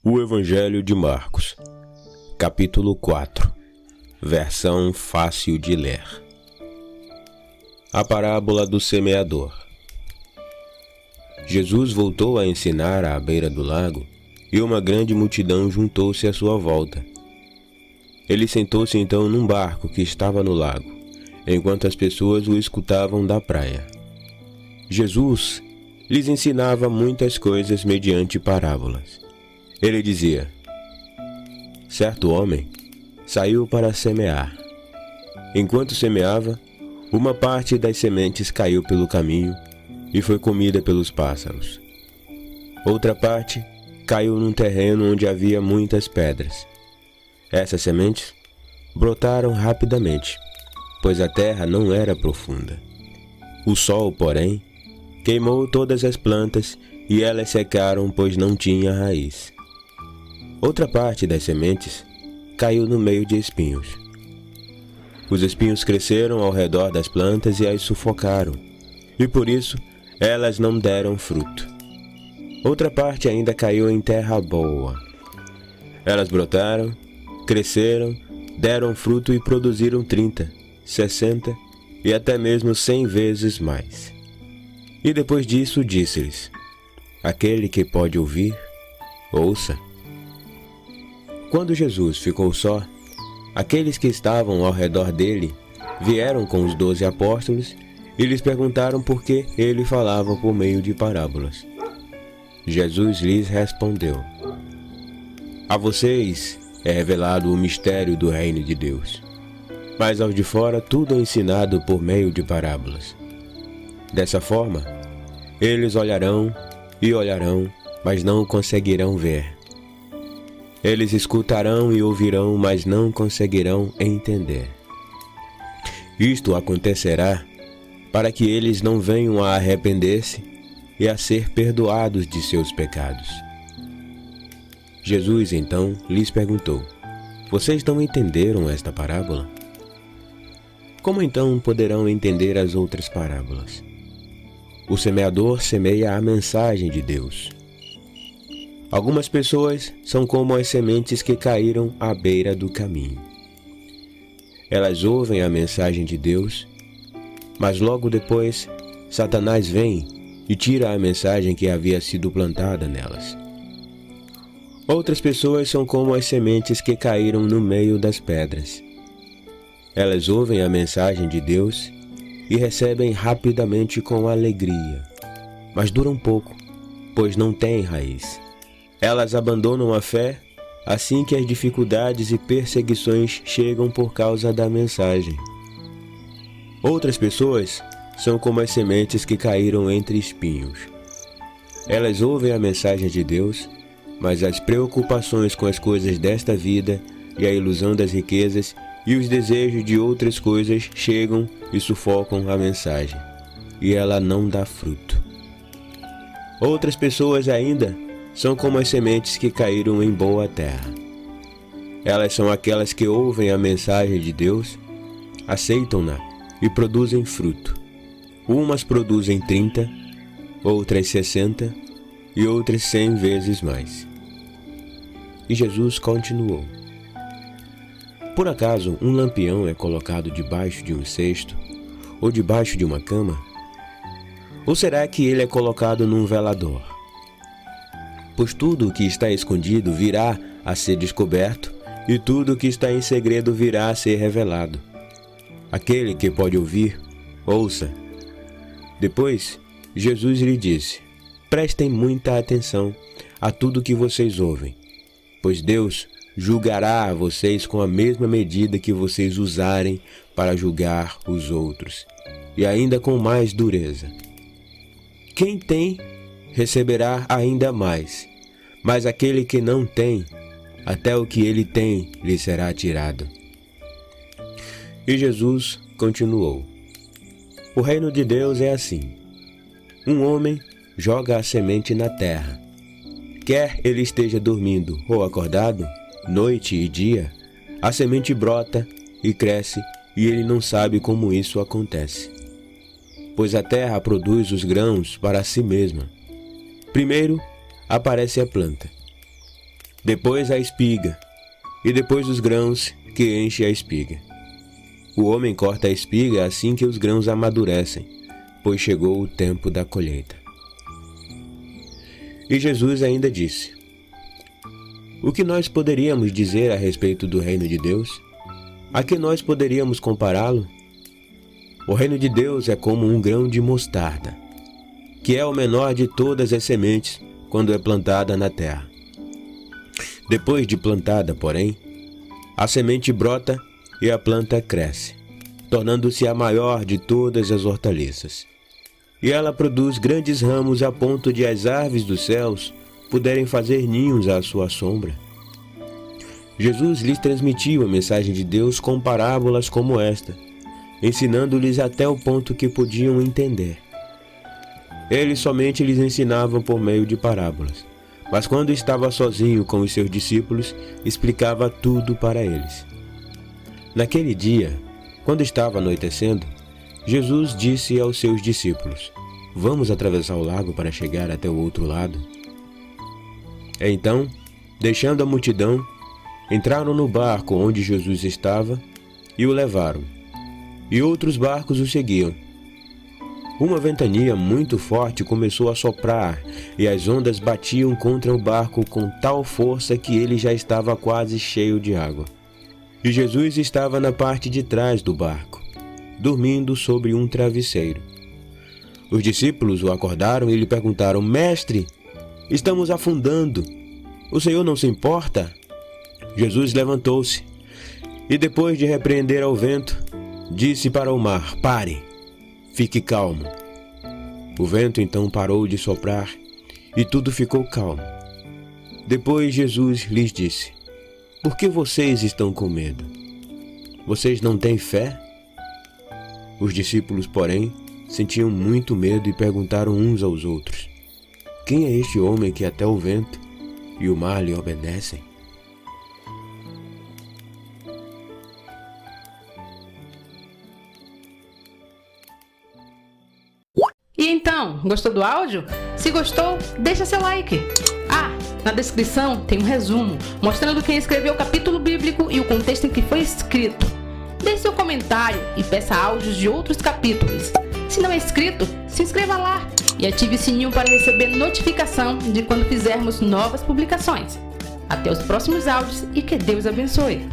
O Evangelho de Marcos, capítulo 4, versão fácil de ler. A parábola do semeador. Jesus voltou a ensinar à beira do lago, e uma grande multidão juntou-se à sua volta. Ele sentou-se então num barco que estava no lago, enquanto as pessoas o escutavam da praia. Jesus lhes ensinava muitas coisas mediante parábolas. Ele dizia: certo homem saiu para semear. Enquanto semeava, uma parte das sementes caiu pelo caminho e foi comida pelos pássaros. Outra parte caiu num terreno onde havia muitas pedras. Essas sementes brotaram rapidamente, pois a terra não era profunda. O sol, porém, queimou todas as plantas e elas secaram, pois não tinha raiz. Outra parte das sementes caiu no meio de espinhos. Os espinhos cresceram ao redor das plantas e as sufocaram, e por isso elas não deram fruto. Outra parte ainda caiu em terra boa. Elas brotaram, cresceram, deram fruto e produziram 30, 60 e até mesmo 100 vezes mais. E depois disso disse-lhes: aquele que pode ouvir, ouça. Quando Jesus ficou só, aqueles que estavam ao redor dele vieram com os 12 apóstolos e lhes perguntaram por que ele falava por meio de parábolas. Jesus lhes respondeu: a vocês é revelado o mistério do reino de Deus, mas aos de fora tudo é ensinado por meio de parábolas. Dessa forma, eles olharão e olharão, mas não conseguirão ver. Eles escutarão e ouvirão, mas não conseguirão entender. Isto acontecerá para que eles não venham a arrepender-se e a ser perdoados de seus pecados. Jesus então lhes perguntou: vocês não entenderam esta parábola? Como então poderão entender as outras parábolas? O semeador semeia a mensagem de Deus. Algumas pessoas são como as sementes que caíram à beira do caminho. Elas ouvem a mensagem de Deus, mas logo depois Satanás vem e tira a mensagem que havia sido plantada nelas. Outras pessoas são como as sementes que caíram no meio das pedras. Elas ouvem a mensagem de Deus e recebem rapidamente com alegria, mas duram pouco, pois não têm raiz. Elas abandonam a fé assim que as dificuldades e perseguições chegam por causa da mensagem. Outras pessoas são como as sementes que caíram entre espinhos. Elas ouvem a mensagem de Deus, mas as preocupações com as coisas desta vida e a ilusão das riquezas e os desejos de outras coisas chegam e sufocam a mensagem, e ela não dá fruto. Outras pessoas ainda são como as sementes que caíram em boa terra. Elas são aquelas que ouvem a mensagem de Deus, aceitam-na e produzem fruto. Umas produzem 30, outras 60 e outras 100 vezes mais. E Jesus continuou: por acaso um lampião é colocado debaixo de um cesto ou debaixo de uma cama? Ou será que ele é colocado num velador? Pois tudo o que está escondido virá a ser descoberto, e tudo o que está em segredo virá a ser revelado. Aquele que pode ouvir, ouça. Depois, Jesus lhe disse: prestem muita atenção a tudo que vocês ouvem, pois Deus julgará a vocês com a mesma medida que vocês usarem para julgar os outros, e ainda com mais dureza. Quem tem, receberá ainda mais, mas aquele que não tem, até o que ele tem lhe será tirado. E Jesus continuou: o reino de Deus é assim. Um homem joga a semente na terra. Quer ele esteja dormindo ou acordado, noite e dia, a semente brota e cresce, e ele não sabe como isso acontece. Pois a terra produz os grãos para si mesma. Primeiro aparece a planta. depois a espiga, e depois os grãos que enche a espiga. O homem corta a espiga assim que os grãos amadurecem, pois chegou o tempo da colheita. E Jesus ainda disse: o que nós poderíamos dizer a respeito do reino de Deus? A que nós poderíamos compará-lo? O reino de Deus é como um grão de mostarda, que é o menor de todas as sementes quando é plantada na terra. Depois de plantada, porém, a semente brota e a planta cresce, tornando-se a maior de todas as hortaliças. E ela produz grandes ramos a ponto de as aves dos céus puderem fazer ninhos à sua sombra. Jesus lhes transmitiu a mensagem de Deus com parábolas como esta, ensinando-lhes até o ponto que podiam entender. Ele somente lhes ensinava por meio de parábolas, mas quando estava sozinho com os seus discípulos, explicava tudo para eles. Naquele dia, quando estava anoitecendo, Jesus disse aos seus discípulos: vamos atravessar o lago para chegar até o outro lado. Então, deixando a multidão, entraram no barco onde Jesus estava e o levaram, e outros barcos o seguiam. Uma ventania muito forte começou a soprar e as ondas batiam contra o barco com tal força que ele já estava quase cheio de água. E Jesus estava na parte de trás do barco, dormindo sobre um travesseiro. Os discípulos o acordaram e lhe perguntaram: mestre, estamos afundando. O Senhor não se importa? Jesus levantou-se e, depois de repreender ao vento, disse para o mar: pare, fique calmo. O vento então parou de soprar e tudo ficou calmo. Depois Jesus lhes disse: por que vocês estão com medo? Vocês não têm fé? Os discípulos, porém, sentiam muito medo e perguntaram uns aos outros: quem é este homem que até o vento e o mar lhe obedecem? E então, gostou do áudio? Se gostou, deixa seu like. Na descrição tem um resumo mostrando quem escreveu o capítulo bíblico e o contexto em que foi escrito. Deixe seu comentário e peça áudios de outros capítulos. Se não é inscrito, se inscreva lá e ative o sininho para receber notificação de quando fizermos novas publicações. Até os próximos áudios e que Deus abençoe.